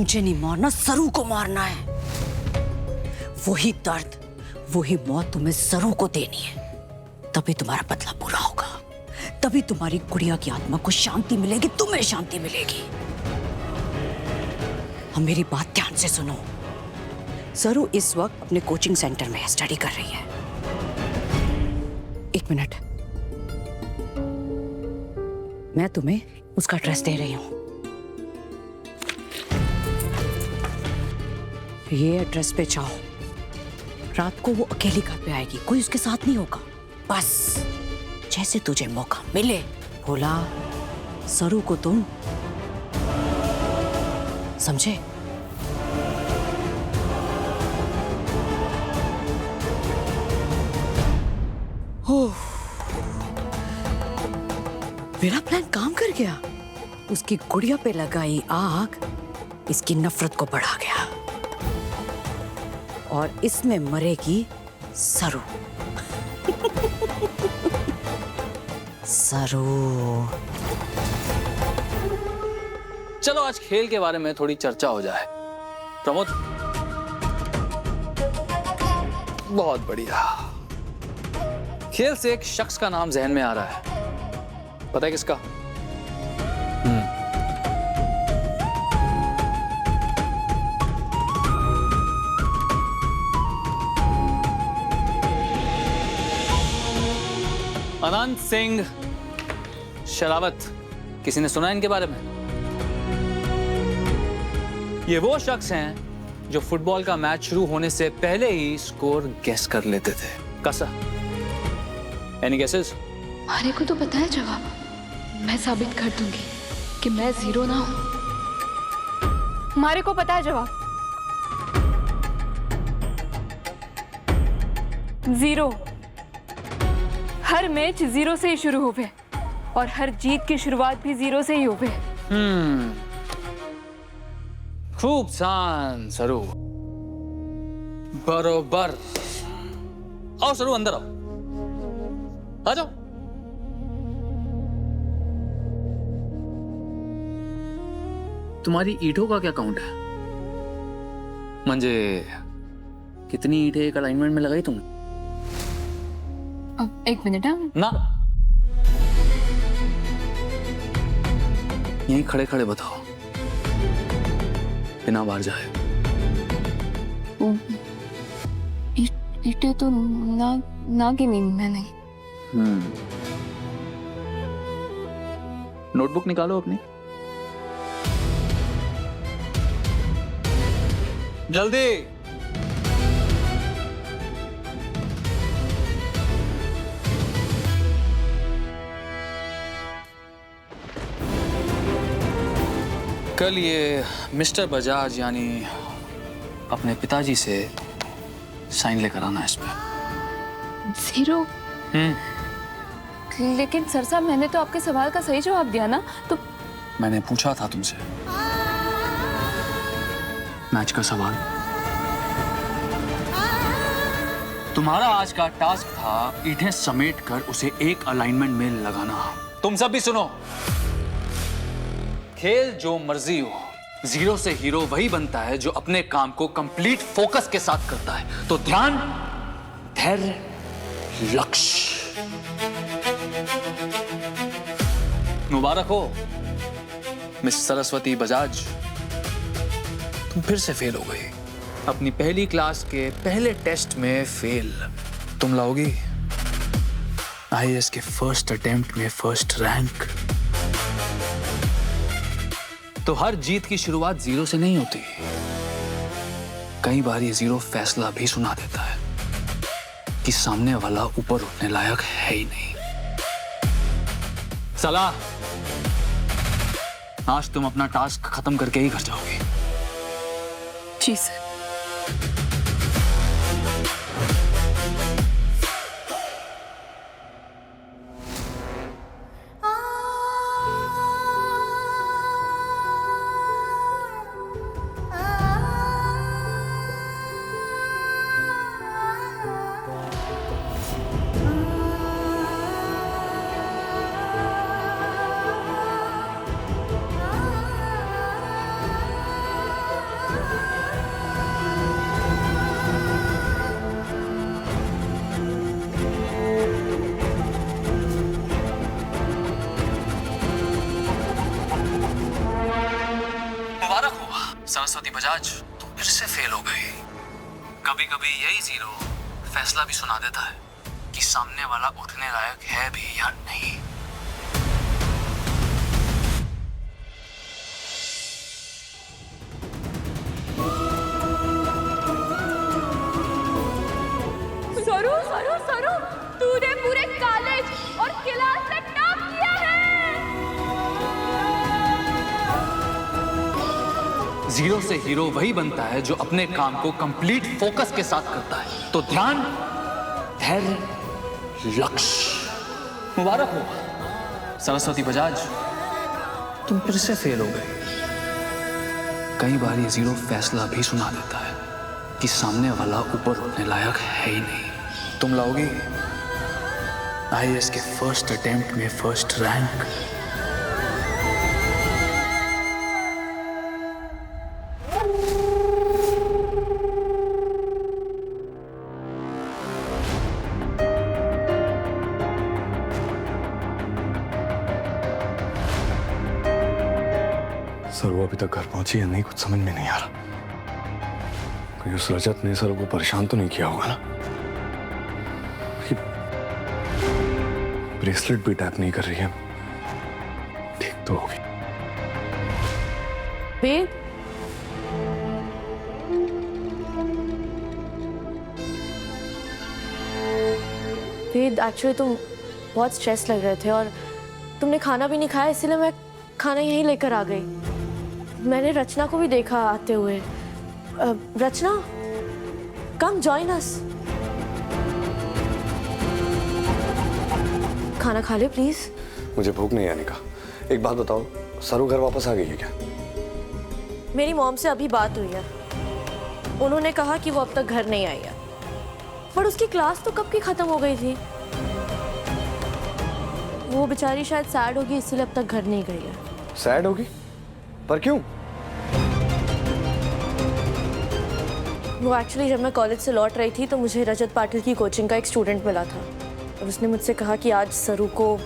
मुझे नहीं मारना, सरू को मारना है। वही दर्द, वही मौत तुम्हें सरू को देनी है। तभी तुम्हारा बदला पूरा होगा, तभी तुम्हारी गुड़िया की आत्मा को शांति मिलेगी, तुम्हें शांति मिलेगी। अब मेरी बात ध्यान से सुनो। सरू इस वक्त अपने कोचिंग सेंटर में स्टडी कर रही है। एक मिनट, मैं तुम्हें उसका एड्रेस दे रही हूं। ये एड्रेस पे जाओ। रात को वो अकेली घर पे आएगी, कोई उसके साथ नहीं होगा। बस जैसे तुझे मौका मिले बोला, सरू को तुम समझे? मेरा प्लान काम कर गया। उसकी गुड़िया पे लगाई आग इसकी नफरत को बढ़ा गया और इसमें मरेगी सरू। सरू। चलो आज खेल के बारे में थोड़ी चर्चा हो जाए। प्रमोद, बहुत बढ़िया। खेल से एक शख्स का नाम जहन में आ रहा है, पता है किसका? अनंत सिंह शरावत। किसी ने सुना इनके बारे में? ये वो शख्स हैं जो फुटबॉल का मैच शुरू होने से पहले ही स्कोर गेस कर लेते थे। कैसा? Any guesses? मारे को तो पता है जवाब। मैं साबित कर दूंगी कि मैं जीरो ना हूं। मारे को पता है जवाब। जीरो। हर मैच जीरो से ही शुरू हुए और हर जीत की शुरुआत भी जीरो से ही हुए। खूब शान सरू, बरोबर। आओ सरू, अंदर आओ, आ जाओ। तुम्हारी ईंटों का क्या काउंट है? मंजे, कितनी ईंटें एक अलाइनमेंट में लगाई तुमने? अब एक मिनट ना, यहीं खड़े खड़े बताओ, बिना बाहर जाए। ईंटें तो ना गिनी मैंने। नोटबुक निकालो अपनी, जल्दी। कल ये मिस्टर बजाज यानी अपने पिताजी से साइन लेकर आना है इस पे। जीरो? लेकिन सर साहब, मैंने तो आपके सवाल का सही जवाब दिया ना। तो मैंने पूछा था तुमसे मैच का सवाल। तुम्हारा आज का टास्क था ईंटें समेट कर उसे एक अलाइनमेंट में लगाना। तुम सब भी सुनो, खेल जो मर्जी हो, जीरो से हीरो वही बनता है जो अपने काम को कंप्लीट फोकस के साथ करता है। तो ध्यान, धैर्य, लक्ष्य। मुबारक हो मिस सरस्वती बजाज, तुम फिर से फेल हो गई। अपनी पहली क्लास के पहले टेस्ट में फेल। तुम लाओगी आईएएस के फर्स्ट अटेम्प्ट में फर्स्ट रैंक। तो हर जीत की शुरुआत जीरो से नहीं होती। कई बार ये जीरो फैसला भी सुना देता है कि सामने वाला ऊपर उठने लायक है ही नहीं। सलाह, आज तुम अपना टास्क खत्म करके ही घर जाओगी। जी सर। तुम फिर से फेल हो गई। कभी कभी यही जीरो फैसला भी सुना देता है कि सामने वाला उठने लायक है भी या नहीं। सरू सरू सरू, तूने पूरे कॉलेज और क्लास से टॉप किया है। जीरो से हीरो वही बनता है जो अपने काम को कंप्लीट फोकस के साथ करता है। तो ध्यान, धैर्य, लक्ष्य। मुबारक हो सरस्वती बजाज, तुम फिर से फेल हो गए। कई बार ये जीरो फैसला भी सुना देता है कि सामने वाला ऊपर उठने लायक है ही नहीं। तुम लाओगी आईएएस के फर्स्ट अटेम्प्ट में फर्स्ट रैंक। सरू अभी तक घर पहुंची या नहीं, कुछ समझ में नहीं आ रहा। कहीं उस रजत ने सरू को परेशान तो नहीं किया होगा ना? ब्रेसलेट भी टैप नहीं कर रही है, ठीक तो होगी। वेद, वेद एक्चुअली तुम बहुत स्ट्रेस लग रहे थे और तुमने खाना भी नहीं खाया, इसलिए मैं खाना यहीं लेकर आ गई। मैंने रचना को भी देखा आते हुए। रचना, कम जॉइन अस। खाना खा ले प्लीज। मुझे भूख नहीं है अनिका। एक बात बताओ, सरू घर वापस आ गई है क्या? मेरी मॉम से अभी बात हुई है, उन्होंने कहा कि वो अब तक घर नहीं आई है, पर उसकी क्लास तो कब की खत्म हो गई थी। वो बेचारी शायद सैड होगी, इसलिए अब तक घर नहीं गई है। सैड होगी? पर क्यों? वो एक्चुअली जब मैं कॉलेज से लौट रही थी तो मुझे रजत पाटिल की कोचिंग का एक स्टूडेंट मिला था और उसने मुझसे कहा कि आज सरू को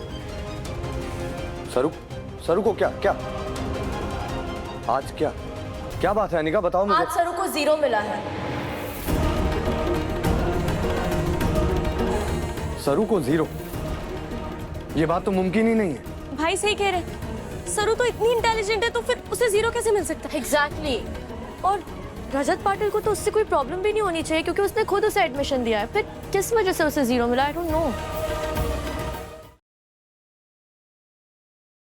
क्या क्या आज क्या बात है अनिका, बताओ मुझे। आज सरू को 0 मिला है। सरू को 0? ये बात तो मुमकिन ही नहीं है। भाई सही कह रहे, सरू तो इतनी इंटेलिजेंट है तो फिर उसे 0 कैसे मिल सकता है? एग्जैक्टली। और रजत पाटिल को तो उससे कोई प्रॉब्लम भी नहीं होनी चाहिए क्योंकि उसने खुद उसे एडमिशन दिया है, फिर किस वजह से उसे 0 मिला? I don't know.